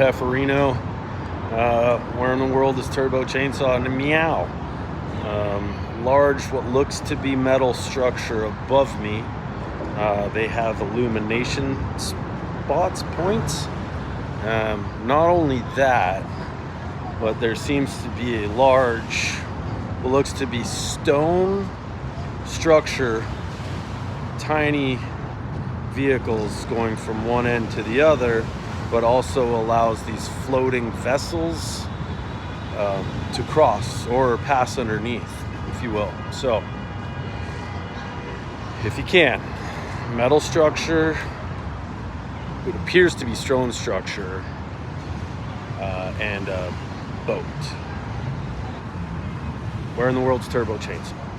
Pefferino. Where in the world is Turbochainsaw? And meow. Large, what looks to be metal structure above me. They have illumination spots, points. Not only that, but there seems to be a large, what looks to be stone structure, tiny vehicles going from one end to the other, but also allows these floating vessels to cross or pass underneath, if you will. So, if you can, metal structure, it appears to be stone structure, and a boat. Where in the world's Turbochainsaw?